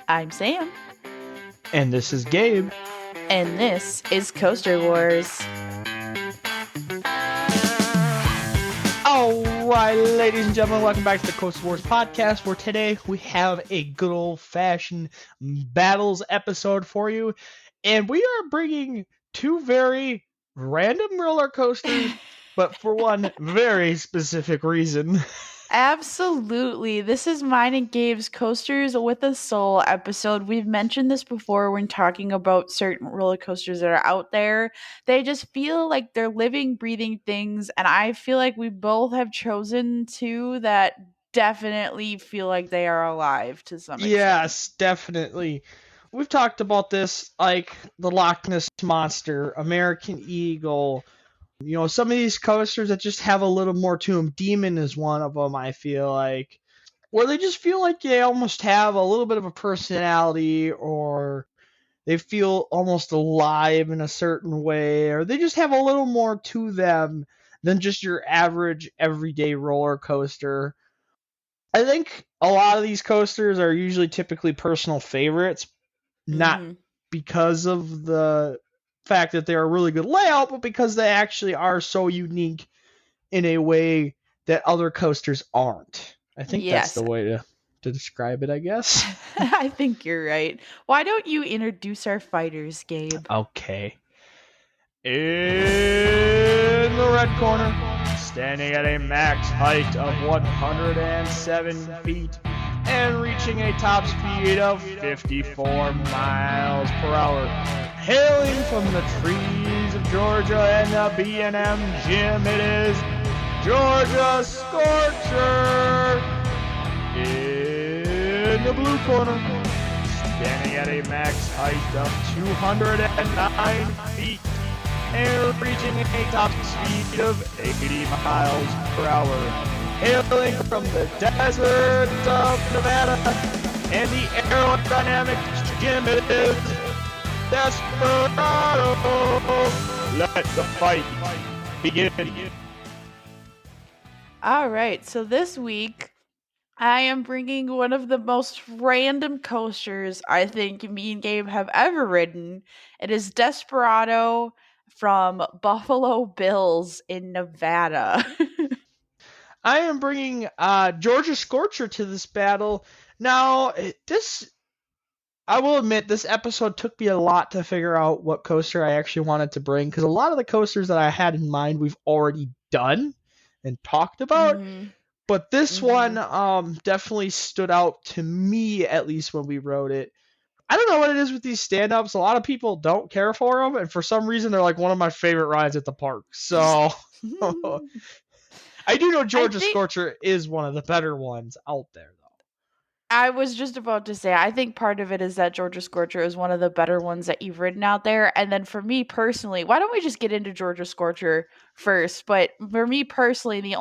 I'm Sam. And this is Gabe. And this is Coaster Wars. Alright, ladies and gentlemen, welcome back to the Coaster Wars podcast, where today we have a good old-fashioned battles episode for you. And we are bringing two very random roller coasters, but for one very specific reason. Absolutely. This is mine and Gabe's Coasters with a Soul episode. We've mentioned this before when talking about certain roller coasters that are out there. They just feel like they're living, breathing things. And I feel like we both have chosen two that definitely feel like they are alive to some extent. Yes, definitely. We've talked about this, like the Loch Ness Monster, American Eagle. You know, some of these coasters that just have a little more to them. Demon is one of them, I feel like. Where they just feel like they almost have a little bit of a personality, or they feel almost alive in a certain way, or they just have a little more to them than just your average everyday roller coaster. I think a lot of these coasters are usually typically personal favorites, not because of the fact that they're a really good layout, but because they actually are so unique in a way that other coasters aren't. I think that's the way to describe it, I guess. I think you're right. Why don't you introduce our fighters, Gabe? Okay. In the red corner, standing at a max height of 107 feet and reaching a top speed of 54 miles per hour, hailing from the trees of Georgia and the B&M gym, it is Georgia Scorcher. In the blue corner, standing at a max height of 209 feet and reaching a top speed of 80 miles per hour, hailing from the desert of Nevada, and the aerodynamic gym is Desperado. Let the fight begin. All right, so this week I am bringing one of the most random coasters I think me and Gabe have ever ridden. It is Desperado from Buffalo Bills in Nevada. I am bringing Georgia Scorcher to this battle. Now, I will admit, this episode took me a lot to figure out what coaster I actually wanted to bring, because a lot of the coasters that I had in mind we've already done and talked about. But this one definitely stood out to me, at least when we wrote it. I don't know what it is with these stand-ups. A lot of people don't care for them, and for some reason they're like one of my favorite rides at the park. So I do know Georgia Scorcher is one of the better ones out there, though. I was just about to say, I think part of it is that Georgia Scorcher is one of the better ones that you've ridden out there. And then for me personally, why don't we just get into Georgia Scorcher first? But for me personally,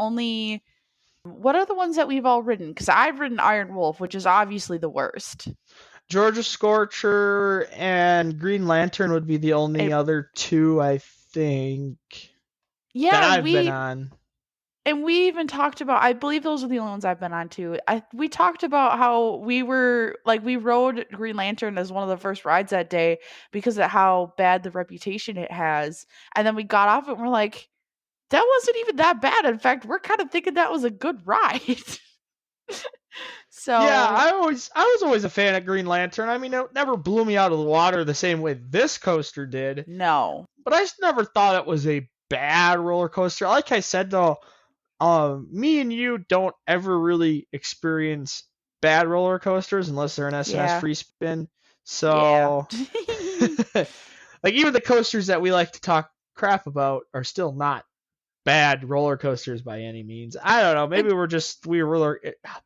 what are the ones that we've all ridden? Because I've ridden Iron Wolf, which is obviously the worst. Georgia Scorcher and Green Lantern would be the only other two, I think, that I've been on. And we even talked about, I believe those are the only ones I've been on too. We talked about how we rode Green Lantern as one of the first rides that day because of how bad the reputation it has. And then we got off it and we're like, that wasn't even that bad. In fact, we're kind of thinking that was a good ride. So yeah, I was always a fan of Green Lantern. I mean, it never blew me out of the water the same way this coaster did. No. But I just never thought it was a bad roller coaster. Like I said, though, me and you don't ever really experience bad roller coasters unless they're an SNS free spin. So, like, even the coasters that we like to talk crap about are still not bad roller coasters by any means. I don't know. Maybe we're really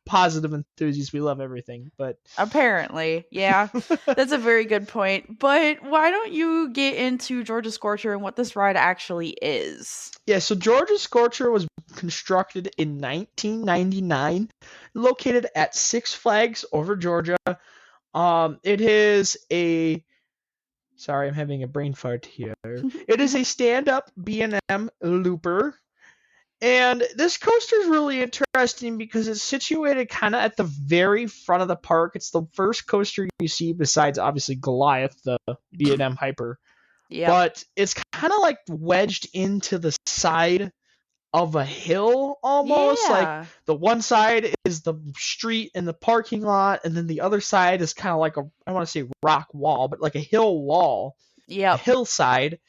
positive enthusiasts. We love everything, but apparently, yeah, that's a very good point. But why don't you get into Georgia Scorcher and what this ride actually is? Yeah, so Georgia Scorcher was constructed in 1999, located at Six Flags over Georgia. It is a Sorry, I'm having a brain fart here. It is a stand-up B&M looper, And this coaster is really interesting because it's situated kind of at the very front of the park. It's the first coaster you see besides obviously Goliath, the B&M Hyper. Yep. But it's kind of like wedged into the side of a hill almost. Like Yeah. the one side is the street and the parking lot, and then the other side is kind of like a, I want to say rock wall, but like a hill wall, a Yep. hillside.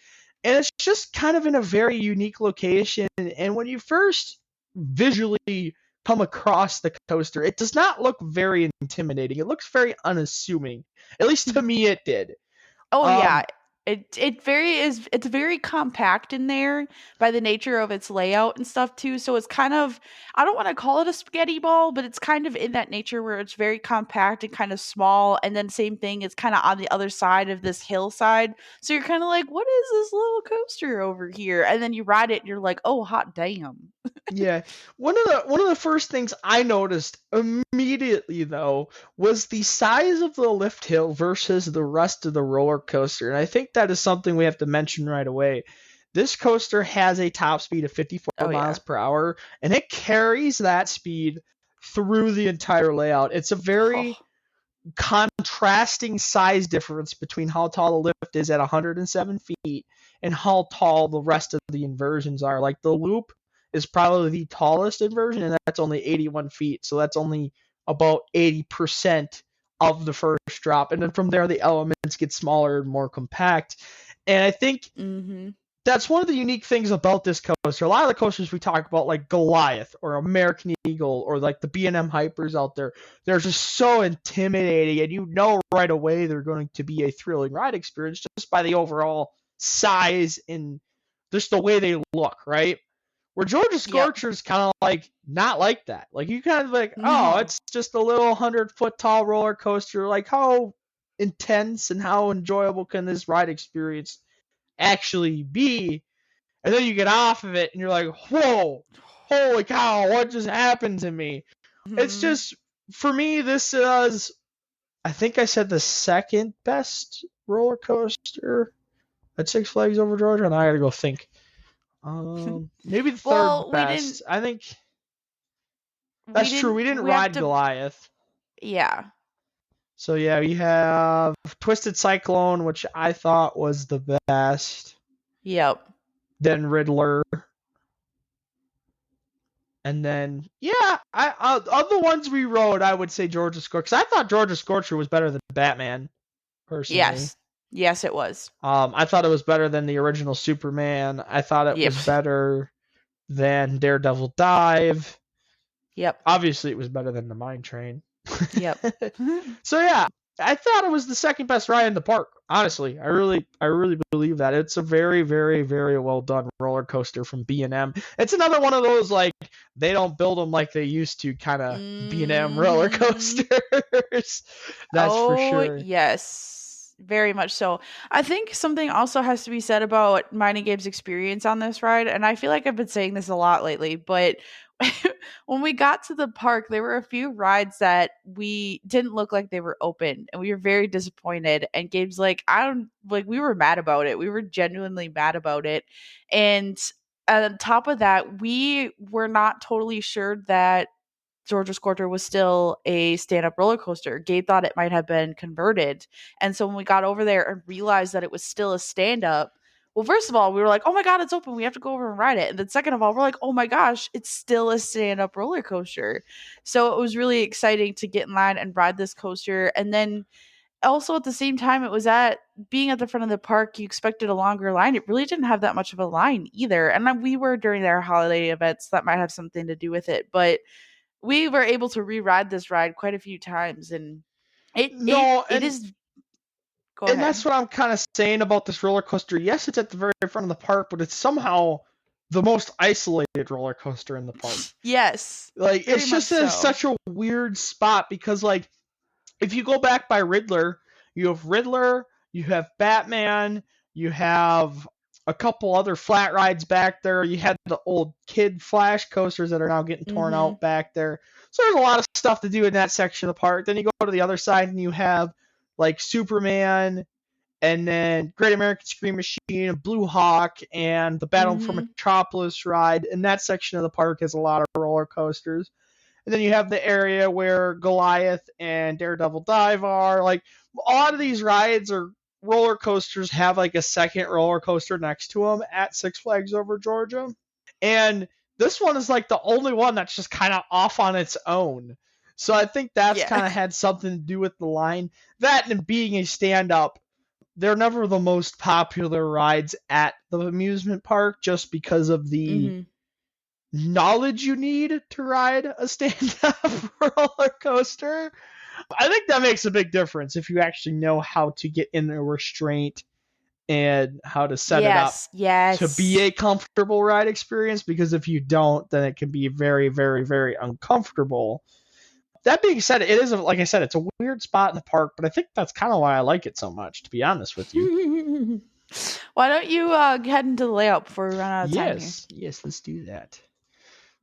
And it's just kind of in a very unique location. And when you first visually come across the coaster, it does not look very intimidating. It looks very unassuming. At least to me, it did. Oh yeah. Um, It's very compact in there by the nature of its layout and stuff too. So it's kind of, I don't want to call it a spaghetti ball, but it's kind of in that nature where it's very compact and kind of small. And then same thing, it's kind of on the other side of this hillside. So you're kind of like, what is this little coaster over here? And then you ride it and you're like, oh hot damn. Yeah. One of the first things I noticed immediately though was the size of the lift hill versus the rest of the roller coaster. And I think that is something we have to mention right away. This coaster has a top speed of 54 Oh miles yeah. per hour and it carries that speed through the entire layout. It's a very Oh. contrasting size difference between how tall the lift is at 107 feet and how tall the rest of the inversions are. Like the loop is probably the tallest inversion, and that's only 81 feet. So that's only about 80% of the first drop. And then from there, the elements get smaller and more compact. And I think Mhm. that's one of the unique things about this coaster. A lot of the coasters we talk about, like Goliath or American Eagle or like the B&M Hypers out there, they're just so intimidating, and you know right away they're going to be a thrilling ride experience just by the overall size and just the way they look, right? Where Georgia Yep. Scorcher is kind of like not like that. Like you kind of like, oh, No. it's just a little 100-foot tall roller coaster. Like how intense and how enjoyable can this ride experience actually be? And then you get off of it and you're like, whoa, holy cow, what just happened to me? It's Mhm. just, for me, this is, I think I said the second best roller coaster at Six Flags Over Georgia, and I gotta go think. Maybe the third Well, best. I think we that's true. We didn't didn't we have ride to Goliath. yeah. So yeah, we have Twisted Cyclone, which I thought was the best. Yep. Then Riddler. And then, yeah, of the ones we rode, I would say Georgia Scorcher. Because I thought Georgia Scorcher was better than Batman, personally. Yes. Yes, it was. I thought it was better than the original Superman. I thought it Yep. was better than Daredevil Dive. Yep. Obviously, it was better than the Mine Train. Yep. So yeah, I thought it was the second best ride in the park. Honestly, I really believe that. It's a very, very, very well done roller coaster from B&M. It's another one of those like they don't build them like they used to kind of B&M roller Mhm. coasters. That's for Oh, sure. yes. Very much so. I think something also has to be said about mine and Gabe's experience on this ride, and I feel like I've been saying this a lot lately, but when we got to the park, there were a few rides that we didn't look like they were open, and we were very disappointed. And Gabe's like, I don't like, we were mad about it. We were genuinely mad about it. And on top of that, we were not totally sure that Georgia Scorcher was still a stand-up roller coaster. Gabe thought it might have been converted. And so when we got over there and realized that it was still a stand-up, well, first of all, we were like, "Oh my god, it's open. We have to go over and ride it." And then second of all, we're like, "Oh my gosh, it's still a stand-up roller coaster." So it was really exciting to get in line and ride this coaster. And then also at the same time, it was at being at the front of the park, you expected a longer line. It really didn't have that much of a line either. And then we were during their holiday events, that might have something to do with it. But we were able to re-ride this ride quite a few times, and No, it and is go and that's ahead. what I'm kind of saying about this roller coaster. Yes, it's at the very front of the park, but it's somehow the most isolated roller coaster in the park. Yes, Like very it's much just in so. such a weird spot because like if you go back by Riddler, you have Batman, you have a couple other flat rides back there. You had the old kid flash coasters that are now getting torn Mhm. out back there. So there's a lot of stuff to do in that section of the park. Then you go to the other side and you have like Superman and then Great American Scream Machine, Blue Hawk, and the Battle for Mhm. Metropolis ride. And that section of the park has a lot of roller coasters. And then you have the area where Goliath and Daredevil Dive are. Like, a lot of these rides or roller coasters have like a second roller coaster next to them at Six Flags Over Georgia. And this one is like the only one that's just kind of off on its own. So I think that's Yeah. kind of had something to do with the line. That and being a stand up, they're never the most popular rides at the amusement park just because of the Mhm. knowledge you need to ride a stand-up roller coaster. I think that makes a big difference if you actually know how to get in a restraint and how to set it up Yes, to be yes. a comfortable ride experience, because if you don't, then it can be very, very, very uncomfortable. That being said, it is, like I said, it's a weird spot in the park, but I think that's kind of why I like it so much, to be honest with you. Why don't you head into the layout before we run out of time here? Yes, let's do that.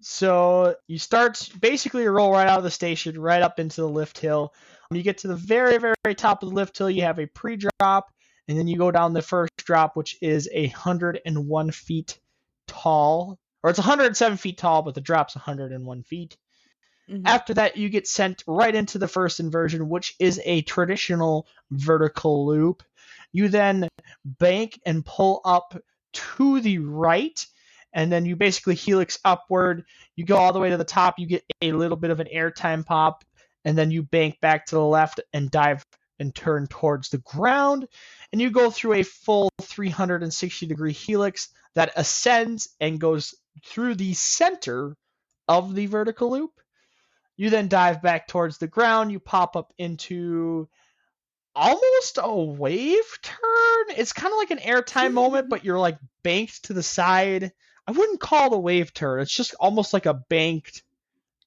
So you start basically you roll right out of the station, right up into the lift hill. When you get to the very, very top of the lift hill, you have a pre-drop, and then you go down the first drop, which is 101 feet tall, or it's 107 feet tall, but the drop's 101 feet. Mhm. After that, you get sent right into the first inversion, which is a traditional vertical loop. You then bank and pull up to the right, and then you basically helix upward. You go all the way to the top, you get a little bit of an airtime pop, and then you bank back to the left and dive and turn towards the ground. And you go through a full 360-degree helix that ascends and goes through the center of the vertical loop. You then dive back towards the ground. You pop up into almost a wave turn. It's kind of like an airtime moment, but you're like banked to the side. I wouldn't call it a wave turn. It's just almost like a banked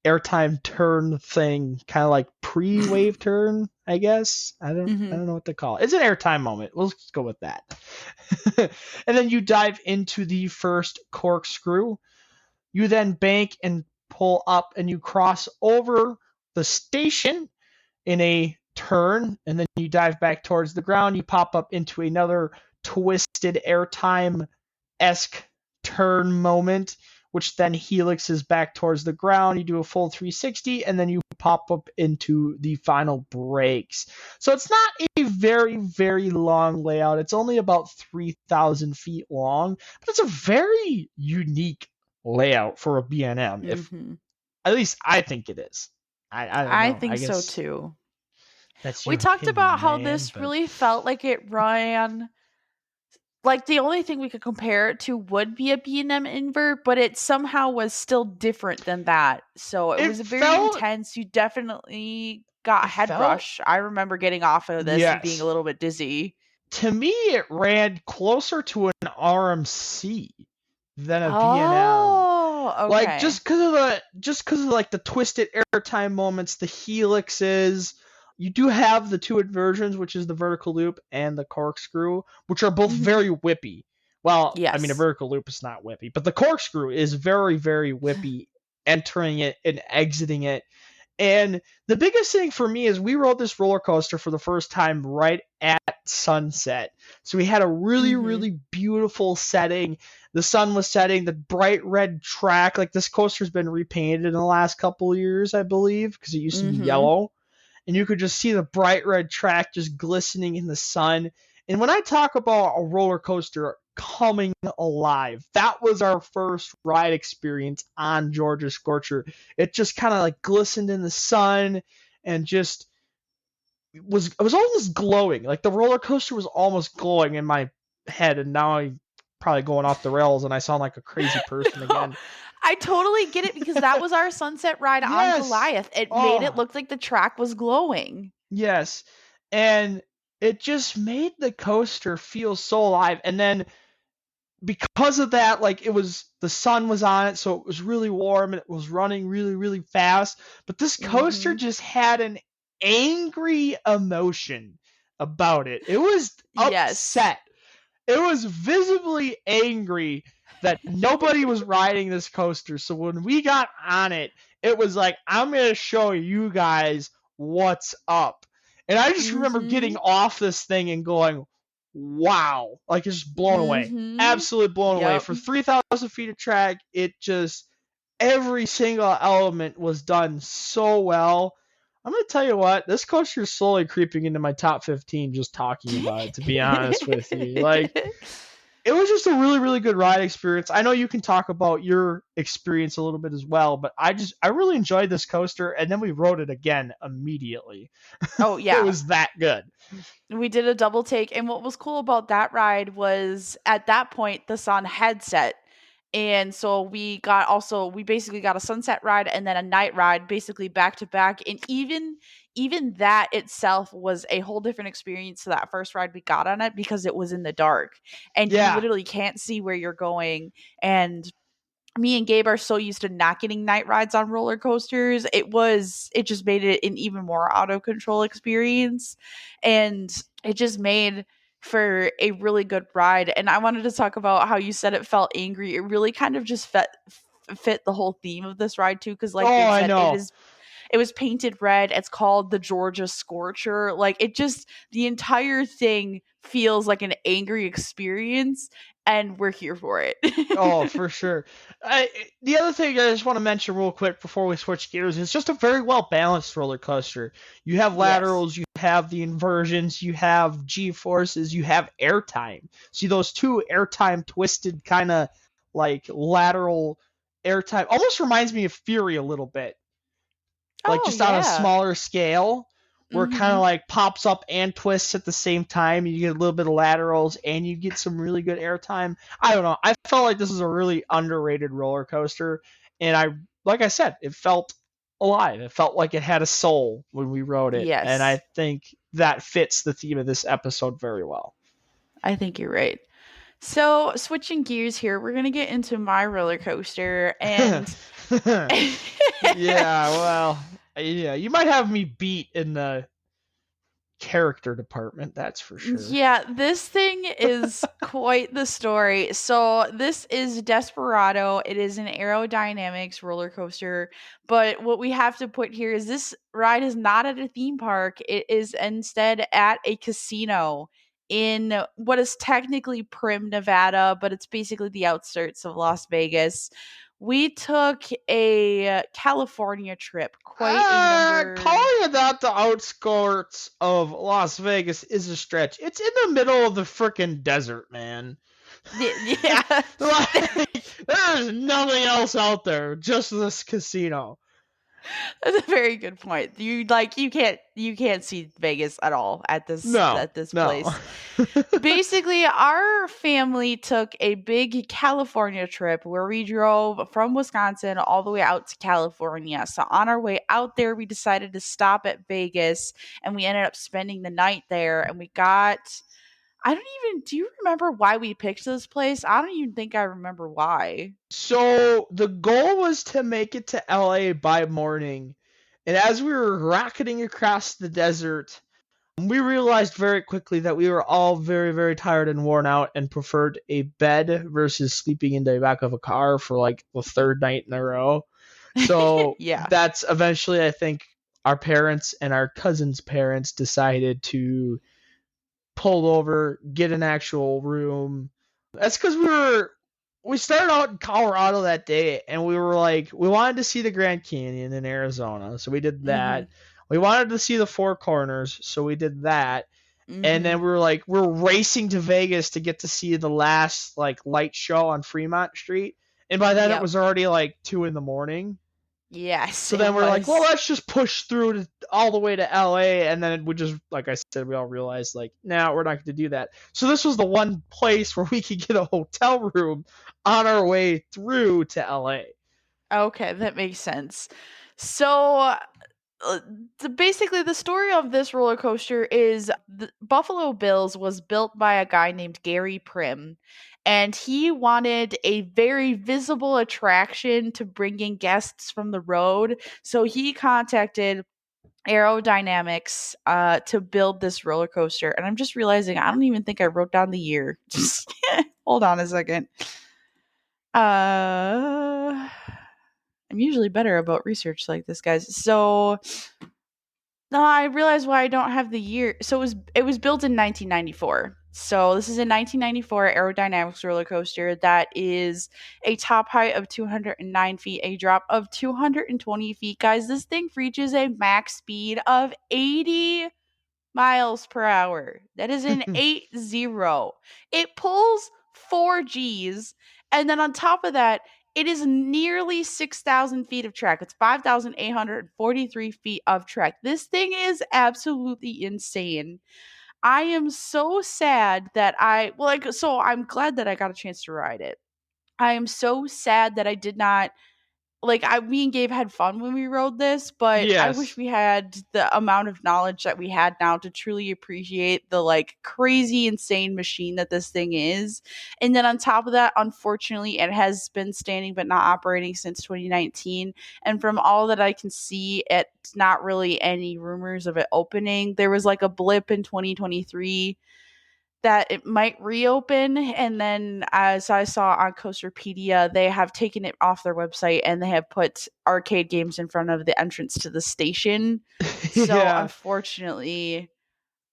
airtime turn thing, kind of like pre-wave turn, I guess. I Mhm. don't know what to call it. It's an airtime moment. Let's go with that. And then you dive into the first corkscrew. You then bank and pull up, and you cross over the station in a turn, and then you dive back towards the ground. You pop up into another twisted airtime esque turn moment, which then helixes back towards the ground. You do a full 360, and then you pop up into the final brakes. So it's not a very, very long layout. It's only about 3,000 feet long, but it's a very unique layout for a B&M. If Mhm. at least I think it is. I don't I know. I think so guess too. that's We your talked opinion, about how man. this But really felt like it ran like the only thing we could compare it to would be a B&M invert, but it somehow was still different than that. So it it was very felt, intense. You definitely got it head felt, rush. I remember getting off of this and being a yes. little bit dizzy. To me, it ran closer to an RMC than a B&M. Oh, Like okay. just because of like the twisted airtime moments, the helixes. You do have the two inversions, which is the vertical loop and the corkscrew, which are both Mhm. very whippy. Well, I mean, a Yes. vertical loop is not whippy, but the corkscrew is very, very whippy, entering it and exiting it. And the biggest thing for me is we rode this roller coaster for the first time right at sunset. So we had a really, Mhm. really beautiful setting. The sun was setting, the bright red track. Like, this coaster's been repainted in the last couple of years, I believe, because it used to be Mhm. yellow. And you could just see the bright red track just glistening in the sun. And when I talk about a roller coaster coming alive, that was our first ride experience on Georgia Scorcher. It just kind of like glistened in the sun and just it was almost glowing. Like, the roller coaster was almost glowing in my head, and now I'm probably going off the rails and I sound like a crazy person No, again. I totally get it because that was our sunset ride on Yes. Goliath. It made it Oh, look like the track was glowing. yes. And it just made the coaster feel so alive. And then because of that, like, the sun was on it, so it was really warm and it was running really, really fast. But this coaster Mhm. just had an angry emotion about it. It was Yes. upset. It was visibly angry that nobody was riding this coaster. So when we got on it, it was like, I'm going to show you guys what's up. And I just remember getting Mhm. off this thing and going, wow, like it's just blown away, Mm-hmm. absolutely blown away. Yep. For 3,000 feet of track, it just every single element was done so well. I'm gonna tell you what, this coaster is slowly creeping into my top 15 just talking about it. To be honest with you, like it was just a really really good ride experience. I know you can talk about your experience a little bit as well, but I really enjoyed this coaster, and then we rode it again immediately. Oh It yeah. was that good. We did a double take, and what was cool about that ride was at that point the sun had set. And so we basically got a sunset ride and then a night ride basically back to back, and even that itself was a whole different experience to that first ride we got on it because it was in the dark and you Yeah. literally can't see where you're going. And me and Gabe are so used to not getting night rides on roller coasters. It just made it an even more out of control experience. And it just made for a really good ride. And I wanted to talk about how you said it felt angry. It really kind of just fit the whole theme of this ride too. Because like Oh, Gabe I said, know. it was painted red. It's called the Georgia Scorcher. Like it just the entire thing feels like an angry experience and we're here for it. Oh, for sure. The other thing I just want to mention real quick before we switch gears is just a very well balanced roller coaster. You have Yes. laterals, you have the inversions, you have G forces, you have airtime. See those two airtime twisted kind of like lateral airtime almost reminds me of Fury a little bit, like Oh, just on a yeah. smaller scale, where it kind of Mhm. like pops up and twists at the same time. You get a little bit of laterals and you get some really good airtime. I don't know. I felt like this is a really underrated roller coaster, and like I said, it felt alive. It felt like it had a soul when we rode it, and I Yes. think that fits the theme of this episode very well. I think you're right. So, switching gears here, we're going to get into my roller coaster and Yeah, well, yeah, you might have me beat in the character department, that's for sure. yeah, this thing is quite the story. So, this is Desperado. It is an aerodynamics roller coaster. But what we have to put here is this ride is not at a theme park, it is instead at a casino in what is technically Prim, Nevada, but it's basically the outskirts of Las Vegas. We took a California trip, quite a number. Calling it out the outskirts of Las Vegas is a stretch. It's in the middle of the frickin' desert, man. Yeah. Like, there's nothing else out there, just this casino. That's a very good point. You can't see Vegas at all No, at this no. place. Basically, our family took a big California trip where we drove from Wisconsin all the way out to California. So on our way out there, we decided to stop at Vegas and we ended up spending the night there and we got I don't even do you remember why we picked this place? I don't even think I remember why. So the goal was to make it to LA by morning. And as we were rocketing across the desert, we realized very quickly that we were all very, very tired and worn out and preferred a bed versus sleeping in the back of a car for like the third night in a row. So Yeah. that's eventually, I think, our parents and our cousins' parents decided to pull over, get an actual room. That's because we started out in Colorado that day, and we were like, we wanted to see the Grand Canyon in Arizona, so we did Mhm. that. We wanted to see the Four Corners, so we did that. And then Mhm. we were like, we're racing to Vegas to get to see the last like light show on Fremont Street. And by then it Yep. was already like 2 in the morning. Yes, So it then we're like, well, was. let's just push through all the way to LA. And then we just, like I said, we all realized, like, no, we're not going to do that. So this was the one place where we could get a hotel room on our way through to LA. Okay, that makes sense. So, uh, basically, the story of this roller coaster is the Buffalo Bills was built by a guy named Gary Prim, and he wanted a very visible attraction to bring in guests from the road. So he contacted Aerodynamics to build this roller coaster. And I'm just realizing I don't even think I wrote down the year. Just hold on a second. Uh, I'm usually better about research like this, guys. So No, I realize why I don't have the year. So it was built in 1994. So this is a 1994 aerodynamics roller coaster that is a top height of 209 feet, a drop of 220 feet. Guys, this thing reaches a max speed of 80 miles per hour. That is an 80. It pulls 4 Gs. And then on top of that, it is nearly 6,000 feet of track. It's 5,843 feet of track. This thing is absolutely insane. I am so sad that so I'm glad that I got a chance to ride it. I am so sad that I did not me and Gabe had fun when we rode this, but I wish Yes. we had the amount of knowledge that we had now to truly appreciate the crazy insane machine that this thing is. And then on top of that, unfortunately, it has been standing but not operating since 2019. And from all that I can see, it's not really any rumors of it opening. There was a blip in 2023 that it might reopen. And then, as I saw on Coasterpedia, they have taken it off their website and they have put arcade games in front of the entrance to the station. So, Yeah. unfortunately,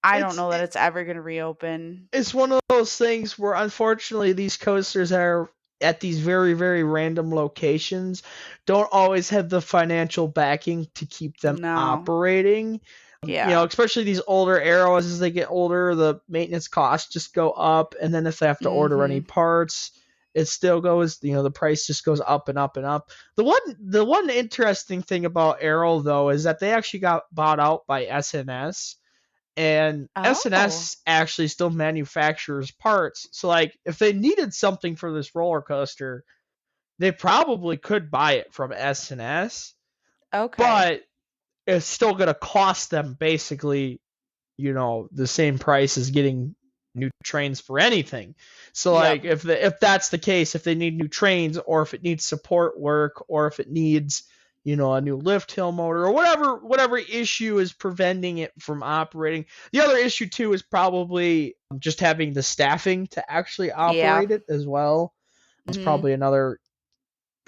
I don't It's know that it's ever going to reopen. it's one of those things where unfortunately these coasters are at these very very random locations don't always have the financial backing to keep them No. operating. Yeah. Especially these older arrows, as they get older, the maintenance costs just go up, and then if they have to order any Mhm. parts, it still goes, the price just goes up and up and up. The one interesting thing about Arrow though is that they actually got bought out by SNS, and Oh. SNS actually still manufactures parts. So like if they needed something for this roller coaster, they probably could buy it from SNS, Okay. but it's still going to cost them basically, the same price as getting new trains for anything. So Yep. like if that's the case, if they need new trains, or if it needs support work, or if it needs, a new lift hill motor, or whatever issue is preventing it from operating. The other issue too is probably just having the staffing to actually Yeah. operate it as well. It's Mhm. probably another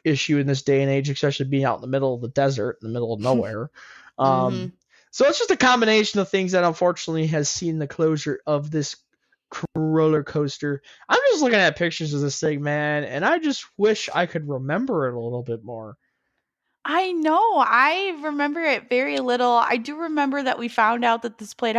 issue in this day and age, especially being out in the middle of the desert, in the middle of nowhere. Um, Mhm. so it's just a combination of things that unfortunately has seen the closure of this roller coaster. I'm just looking at pictures of this thing, man, and I just wish I could remember it a little bit more. I know. I remember it very little. I do remember that we found out that this place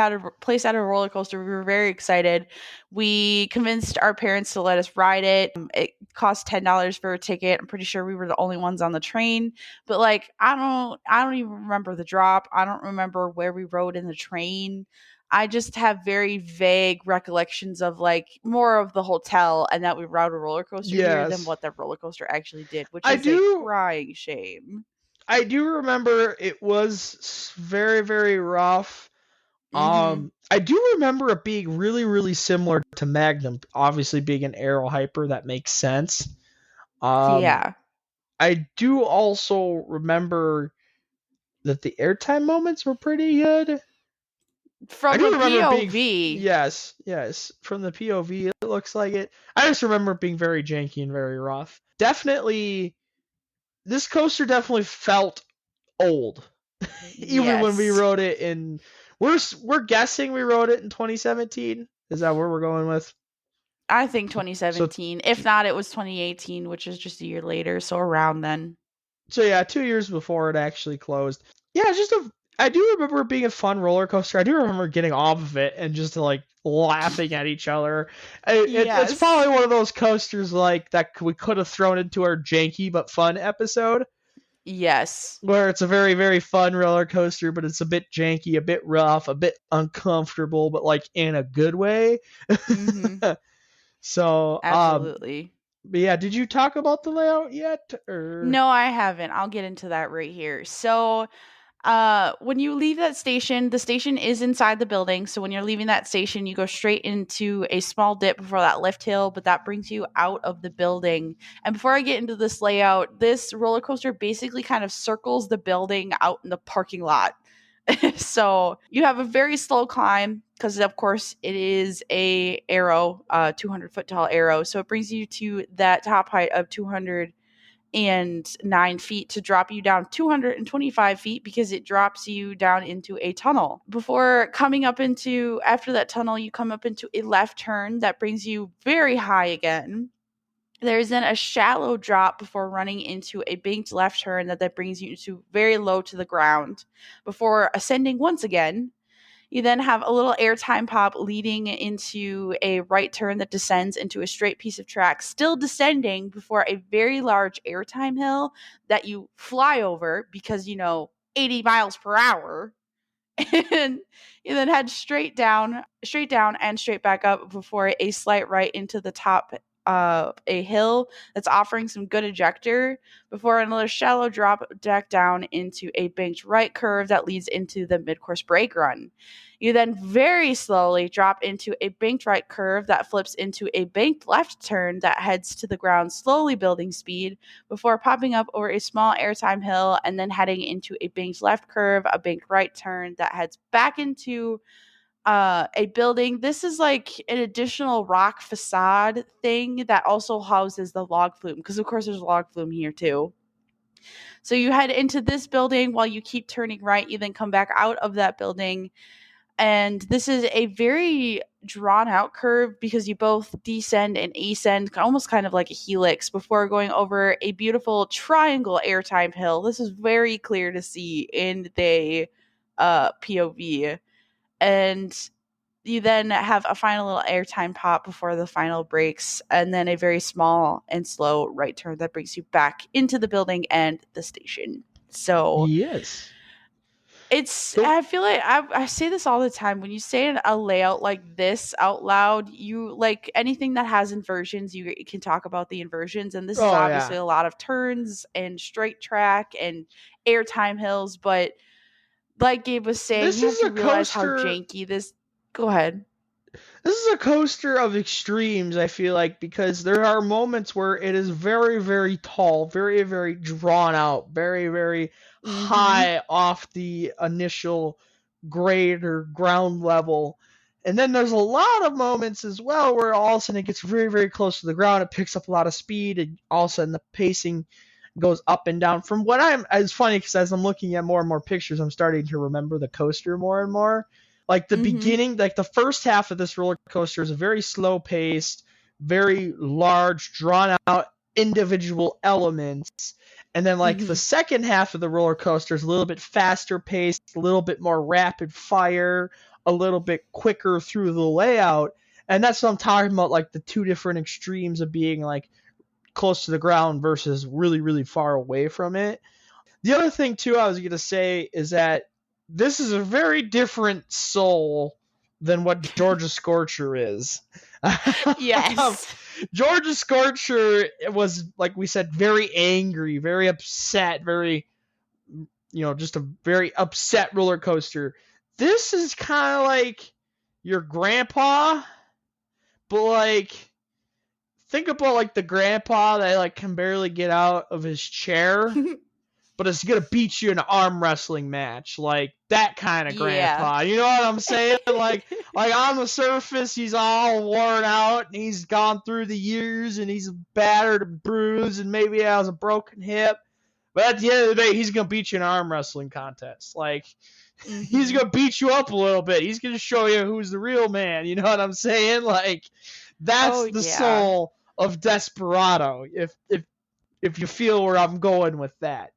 had a roller coaster. We were very excited. We convinced our parents to let us ride it. It cost $10 for a ticket. I'm pretty sure we were the only ones on the train. But I don't even remember the drop. I don't remember where we rode in the train. I just have very vague recollections of more of the hotel and that we rode a roller coaster here than Yes, what that roller coaster actually did, which I is a do. crying shame. I do remember it was very very rough. Mhm. I do remember it being really really similar to Magnum, obviously being an aero hyper that makes sense. Um, Yeah. I do also remember that the airtime moments were pretty good. I From do the remember being, POV. yes, from the POV, it looks like it. I just remember it being very janky and very rough. Definitely, this coaster definitely felt old, even when we Yes. rode it in. We're guessing we rode it in 2017. Is that where we're going with? I think So 2017. If not, it was 2018, which is just a year later, so around then. So yeah, 2 years before it actually closed. Yeah, it's just a. I do remember it being a fun roller coaster. I do remember getting off of it and just like laughing at each other. It's Yes. probably one of those coasters like that we could have thrown into our janky but fun episode, Yes. where it's a very very fun roller coaster, but it's a bit janky, a bit rough, a bit uncomfortable, but like in a good way. Mhm. So Absolutely. but yeah, did you talk about the layout yet, or? No, I haven't. I'll get into that right here. So, when you leave that station, the station is inside the building. So when you're leaving that station, you go straight into a small dip before that lift hill, but that brings you out of the building. And before I get into this layout, this roller coaster basically kind of circles the building out in the parking lot. So you have a very slow climb because of course it is a arrow, 200-foot tall arrow. So it brings you to that top height of 208 9 feet to drop you down 225 feet because it drops you down into a tunnel. Before coming up into, after that tunnel, you come up into a left turn that brings you very high again. There's then a shallow drop before running into a banked left turn that brings you to very low to the ground before ascending once again. You then have a little airtime pop leading into a right turn that descends into a straight piece of track, still descending before a very large airtime hill that you fly over because, 80 miles per hour. And you then head straight down and straight back up before a slight right into the top of a hill that's offering some good ejector before another shallow drop back down into a banked right curve that leads into the mid-course brake run. You then very slowly drop into a banked right curve that flips into a banked left turn that heads to the ground, slowly building speed before popping up over a small airtime hill and then heading into a banked left curve, a banked right turn that heads back into a building. This is like an additional rock facade thing that also houses the log flume, because of course there's log flume here too. So you head into this building while you keep turning right. You then come back out of that building. And this is a very drawn out curve because you both descend and ascend, almost kind of like a helix, before going over a beautiful triangle airtime hill. This is very clear to see in the POV. And you then have a final little airtime pop before the final brakes, and then a very small and slow right turn that brings you back into the building and the station. So Yes. I feel like I say this all the time. When you say a layout like this out loud, you like anything that has inversions, you can talk about the inversions. And this is Oh obviously yeah. a lot of turns and straight track and airtime hills. But like Gabe was saying, This you have is to a realize how coaster. janky this. Go ahead. This is a coaster of extremes, I feel like, because there are moments where it is very, very tall, very, very drawn out, very, very Mm-hmm. high off the initial grade or ground level. And then there's a lot of moments as well where all of a sudden it gets very, very close to the ground. It picks up a lot of speed, and all of a sudden the pacing goes up and down. From what it's funny because as I'm looking at more and more pictures, I'm starting to remember the coaster more and more. Like the Mm-hmm. beginning, like the first half of this roller coaster is a very slow paced, very large, drawn out individual elements. And then like the Mm-hmm. second half of the roller coaster is a little bit faster paced, a little bit more rapid fire, a little bit quicker through the layout. And that's what I'm talking about, like the two different extremes of being like close to the ground versus really, really far away from it. The other thing too I was gonna say is that this is a very different soul than what Georgia Scorcher is. Yes. Georgia Scorcher was, like we said, very angry, very upset, very, just a very upset roller coaster. This is kind of like your grandpa, but like think about like the grandpa that like can barely get out of his chair but is gonna beat you in an arm wrestling match, like that kind of Yeah. grandpa. You know what I'm saying? Like on the surface, he's all worn out and he's gone through the years and he's battered and bruised and maybe has a broken hip. But at the end of the day, he's gonna beat you in an arm wrestling contest. Like he's Mm-hmm. gonna beat you up a little bit. He's gonna show you who's the real man. You know what I'm saying? Like that's Oh the yeah. soul of Desperado. If you feel where I'm going with that.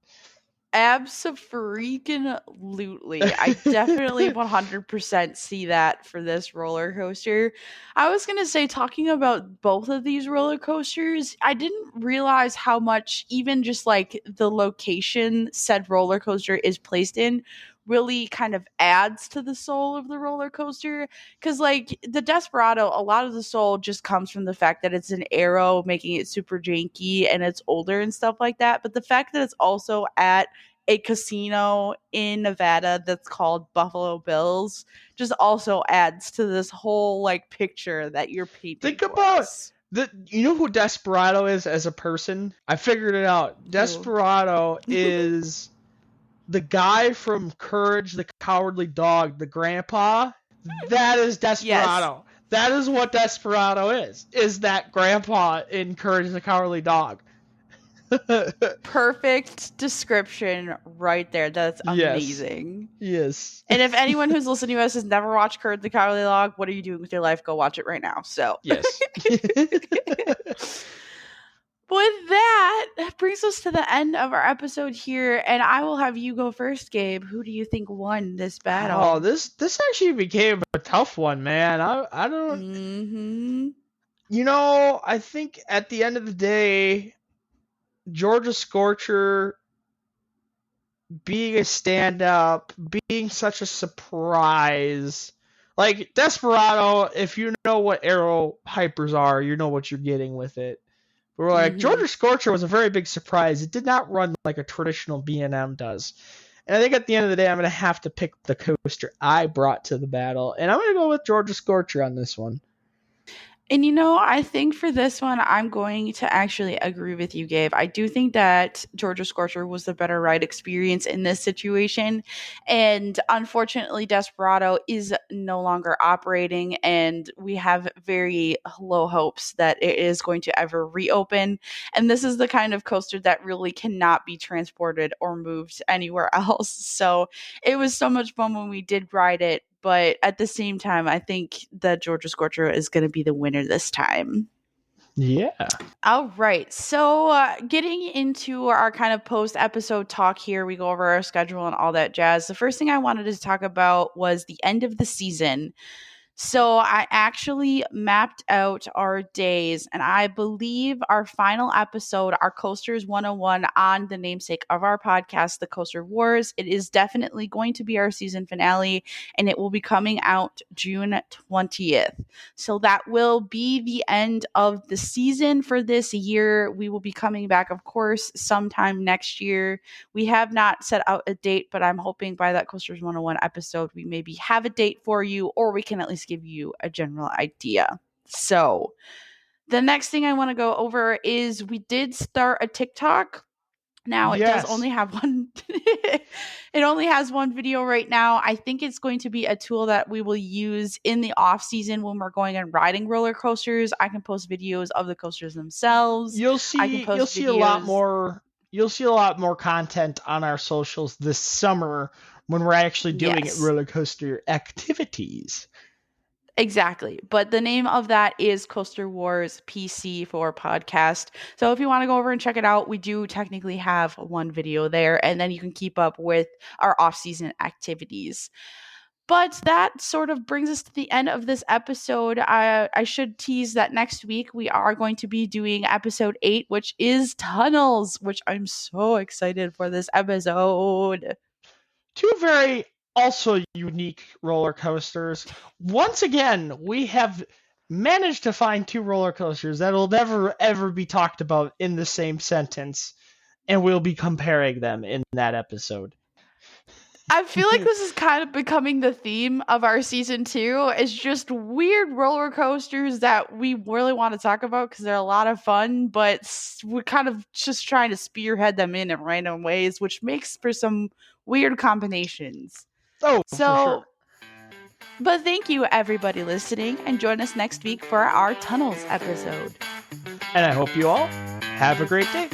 Abso-freaking-lutely. I definitely 100% see that for this roller coaster. I was going to say, talking about both of these roller coasters, I didn't realize how much even just like the location said roller coaster is placed in really kind of adds to the soul of the roller coaster. Because like the Desperado, a lot of the soul just comes from the fact that it's an arrow making it super janky and it's older and stuff like that. But the fact that it's also at a casino in Nevada that's called Buffalo Bills just also adds to this whole like picture that you're painting Think for about us. you know who Desperado is as a person? I figured it out. Who? Desperado is the guy from Courage the Cowardly Dog, the grandpa. That is Yes. Desperado. That is what Desperado is. Is that grandpa in Courage the Cowardly Dog. Perfect description right there. That's Yes. amazing. Yes. And if anyone who's listening to us has never watched Courage the Cowardly Dog, what are you doing with your life? Go watch it right now. So, Yes. with that brings us to the end of our episode here, and I will have you go first, Gabe. Who do you think won this Oh, battle? this actually became a tough one, man. I don't. Mm-hmm. I think at the end of the day, Georgia Scorcher being a stand up, being such a surprise. Like Desperado, if you know what arrow hypers are, you know what you're getting with it. But we're like, Mm-hmm. Georgia Scorcher was a very big surprise. It did not run like a traditional B&M does. And I think at the end of the day, I'm going to have to pick the coaster I brought to the battle. And I'm going to go with Georgia Scorcher on this one. And I think for this one, I'm going to actually agree with you, Gabe. I do think that Georgia Scorcher was the better ride experience in this situation. And unfortunately, Desperado is no longer operating, and we have very low hopes that it is going to ever reopen. And this is the kind of coaster that really cannot be transported or moved anywhere else. So it was so much fun when we did ride it, but at the same time, I think that Georgia Scorcher is going to be the winner this time. Yeah. All right. So, getting into our kind of post episode talk here, we go over our schedule and all that jazz. The first thing I wanted to talk about was the end of the season. So I actually mapped out our days, and I believe our final episode, our Coasters 101 on the namesake of our podcast, The Coaster Wars, it is definitely going to be our season finale, and it will be coming out June 20th. So that will be the end of the season for this year. We will be coming back, of course, sometime next year. We have not set out a date, but I'm hoping by that Coasters 101 episode, we maybe have a date for you, or we can at least give you a general idea. So, the next thing I want to go over is we did start a TikTok. Now it does Yes. only have one it only has one video right now. I think it's going to be a tool that we will use in the off season when we're going and riding roller coasters. I can post videos of the coasters themselves. You'll I can see you'll post see a lot videos. more you'll see a lot more content on our socials this summer when we're actually doing Yes. roller coaster activities. Exactly. But the name of that is Coaster Wars PC for podcast. So if you want to go over and check it out, we do technically have one video there, and then you can keep up with our off-season activities. But that sort of brings us to the end of this episode. I should tease that next week we are going to be doing episode 8, which is tunnels, which I'm so excited for this episode. Two very also unique roller coasters. Once again, we have managed to find two roller coasters that will never ever be talked about in the same sentence, and we'll be comparing them in that episode. I feel like this is kind of becoming the theme of our season 2. It's just weird roller coasters that we really want to talk about because they're a lot of fun, but we're kind of just trying to spearhead them in random ways, which makes for some weird combinations. Oh, for So, sure. but thank you everybody listening, and join us next week for our Tunnels episode. And I hope you all have a great day.